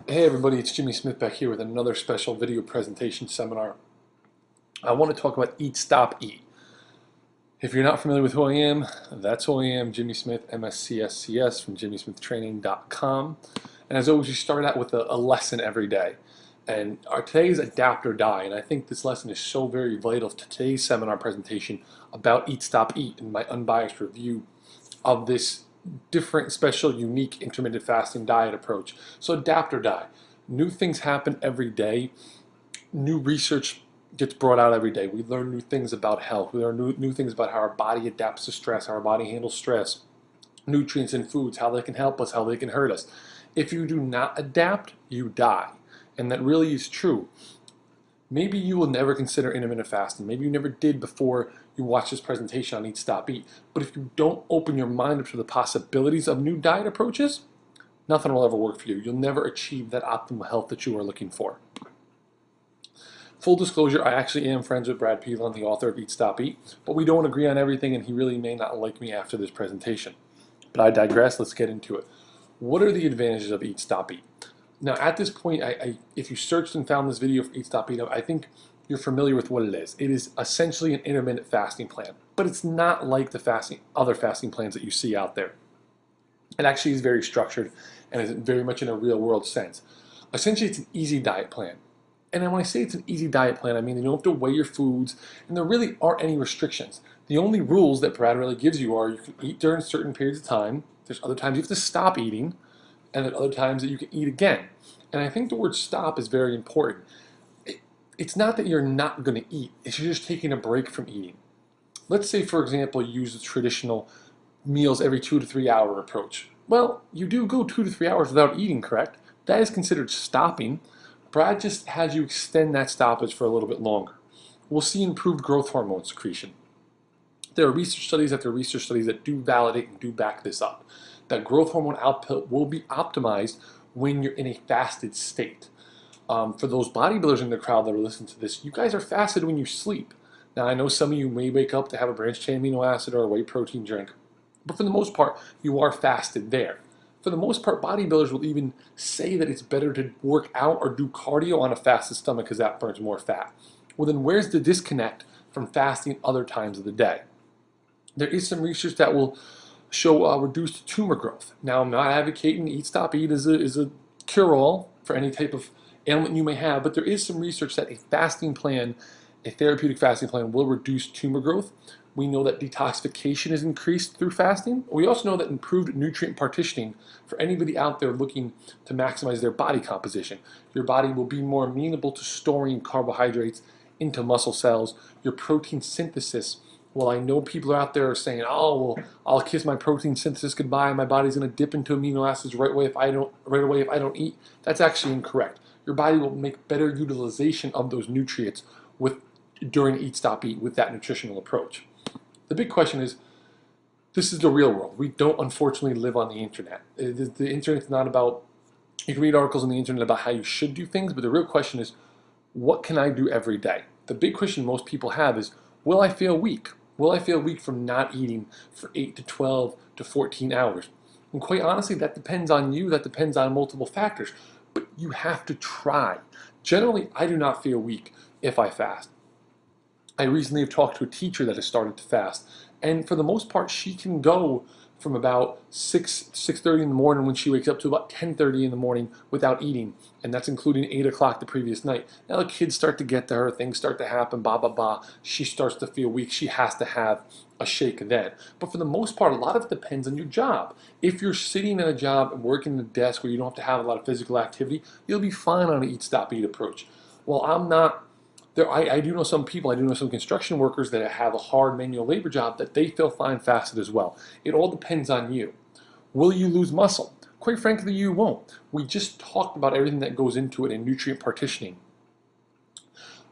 Hey everybody, it's Jimmy Smith back here with another special video presentation seminar. I want to talk about Eat, Stop, Eat. If you're not familiar with who I am, that's who I am, Jimmy Smith, MSCSCS from jimmysmithtraining.com. And as always, we start out with a lesson every day. And today is Adapt or Die, and I think this lesson is so very vital to today's seminar presentation about Eat, Stop, Eat and my unbiased review of this different, special, unique intermittent fasting diet approach. So adapt or die. New things happen every day. New research gets brought out every day. We learn new things about health. We learn new things about how our body adapts to stress, how our body handles stress, nutrients in foods, how they can help us, how they can hurt us. If you do not adapt, you die. And that really is true. Maybe you will never consider intermittent fasting. Maybe you never did before you watch this presentation on Eat, Stop, Eat. But if you don't open your mind up to the possibilities of new diet approaches, nothing will ever work for you. You'll never achieve that optimal health that you are looking for. Full disclosure, I actually am friends with Brad Pilon, the author of Eat, Stop, Eat, but we don't agree on everything, and he really may not like me after this presentation. But I digress. Let's get into it. What are the advantages of Eat, Stop, Eat? Now, at this point, if you searched and found this video for Eat, Stop, Eat, I think you're familiar with what it is. It is essentially an intermittent fasting plan, but it's not like the other fasting plans that you see out there. It actually is very structured and is very much in a real-world sense. Essentially, it's an easy diet plan. And when I say it's an easy diet plan, I mean you don't have to weigh your foods, and there really aren't any restrictions. The only rules that Brad really gives you are you can eat during certain periods of time. There's other times you have to stop eating, and at other times that you can eat again. And I think the word stop is very important. It's not that you're not going to eat, it's you're just taking a break from eating. Let's say, for example, you use the traditional meals every 2 to 3 hour approach. Well, you do go 2 to 3 hours without eating, correct? That is considered stopping. Brad just has you extend that stoppage for a little bit longer. We'll see improved growth hormone secretion. There are research studies after research studies that do validate and do back this up. That growth hormone output will be optimized when you're in a fasted state. For those bodybuilders in the crowd that are listening to this, you guys are fasted when you sleep. Now, I know some of you may wake up to have a branched chain amino acid or a whey protein drink, but for the most part, you are fasted there. For the most part, bodybuilders will even say that it's better to work out or do cardio on a fasted stomach because that burns more fat. Well, then where's the disconnect from fasting other times of the day? There is some research that will show reduced tumor growth. Now, I'm not advocating Eat, Stop, Eat is a cure-all for any type of ailment you may have, but there is some research that a fasting plan, a therapeutic fasting plan, will reduce tumor growth. We know that detoxification is increased through fasting. We also know that improved nutrient partitioning for anybody out there looking to maximize their body composition. Your body will be more amenable to storing carbohydrates into muscle cells. Your protein synthesis, well, I know people out there are saying, oh, well, I'll kiss my protein synthesis goodbye. My body's going to dip into amino acids right away if I don't eat. That's actually incorrect. Your body will make better utilization of those nutrients during Eat, Stop, Eat with that nutritional approach. The big question is, this is the real world. We don't unfortunately live on the internet. The internet's not about, you can read articles on the internet about how you should do things, but the real question is, what can I do every day? The big question most people have is, will I feel weak? Will I feel weak from not eating for 8 to 12 to 14 hours? And quite honestly, that depends on you, that depends on multiple factors, but you have to try. Generally, I do not feel weak if I fast. I recently have talked to a teacher that has started to fast, and for the most part, she can go from about 6:30 in the morning when she wakes up to about 10:30 in the morning without eating, and that's including 8 o'clock the previous night. Now the kids start to get to her, things start to happen, blah, blah, blah. She starts to feel weak. She has to have a shake then. But for the most part, a lot of it depends on your job. If you're sitting at a job and working at a desk where you don't have to have a lot of physical activity, you'll be fine on an Eat, Stop, Eat approach. Well, I'm not. I do know some people, I do know some construction workers that have a hard manual labor job that they feel fine fasted as well. It all depends on you. Will you lose muscle? Quite frankly, you won't. We just talked about everything that goes into it in nutrient partitioning.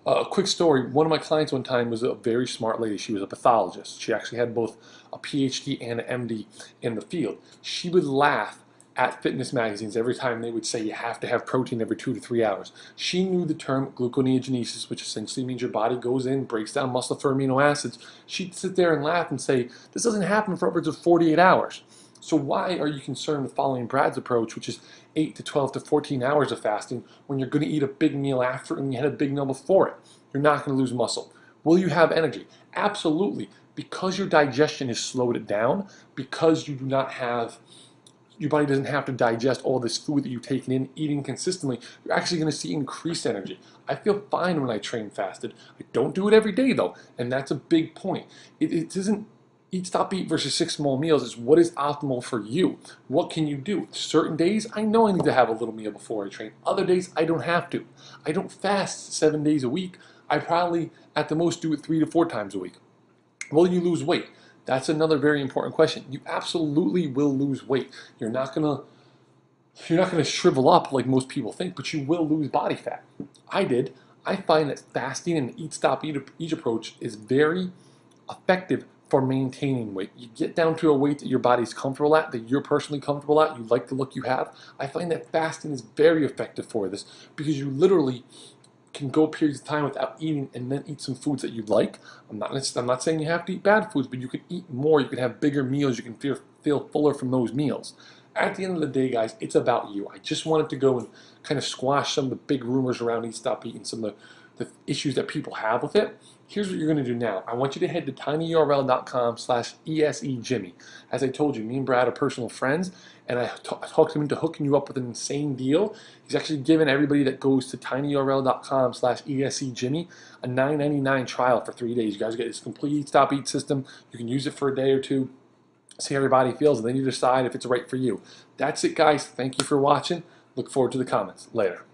A quick story, one of my clients one time was a very smart lady. She was a pathologist. She actually had both a PhD and an MD in the field. She would laugh at fitness magazines every time they would say you have to have protein every 2 to 3 hours. She knew the term gluconeogenesis, which essentially means your body goes in, breaks down muscle for amino acids. She'd sit there and laugh and say, this doesn't happen for upwards of 48 hours. So why are you concerned with following Brad's approach, which is 8 to 12 to 14 hours of fasting, when you're going to eat a big meal after and you had a big meal before it? You're not going to lose muscle. Will you have energy? Absolutely. Because your digestion has slowed it down, because you do not have, your body doesn't have to digest all this food that you've taken in, eating consistently, you're actually going to see increased energy. I feel fine when I train fasted. I don't do it every day though, and that's a big point. It isn't eat, stop, eat versus 6 small meals. Is what is optimal for you. What can you do? Certain days, I know I need to have a little meal before I train. Other days, I don't have to. I don't fast 7 days a week. I probably, at the most, do it 3 to 4 times a week. Will you lose weight? That's another very important question. You absolutely will lose weight. You're not gonna shrivel up like most people think, but you will lose body fat. I did. I find that fasting and the eat, stop, eat approach is very effective for maintaining weight. You get down to a weight that your body's comfortable at, that you're personally comfortable at, you like the look you have. I find that fasting is very effective for this because you literally can go periods of time without eating and then eat some foods that you like. I'm not saying you have to eat bad foods, but you can eat more, you can have bigger meals, you can feel fuller from those meals. At the end of the day, guys, it's about you. I just wanted to go and kind of squash some of the big rumors around Eat, Stop, Eat and some of the issues that people have with it. Here's what you're going to do now. I want you to head to tinyurl.com/ESEJimmy. As I told you, me and Brad are personal friends, and I talked him into hooking you up with an insane deal. He's actually given everybody that goes to tinyurl.com/ESEJimmy a $9.99 trial for 3 days. You guys get this complete Eat, Stop, Eat system. You can use it for a day or two, see how your body feels, and then you decide if it's right for you. That's it, guys. Thank you for watching. Look forward to the comments. Later.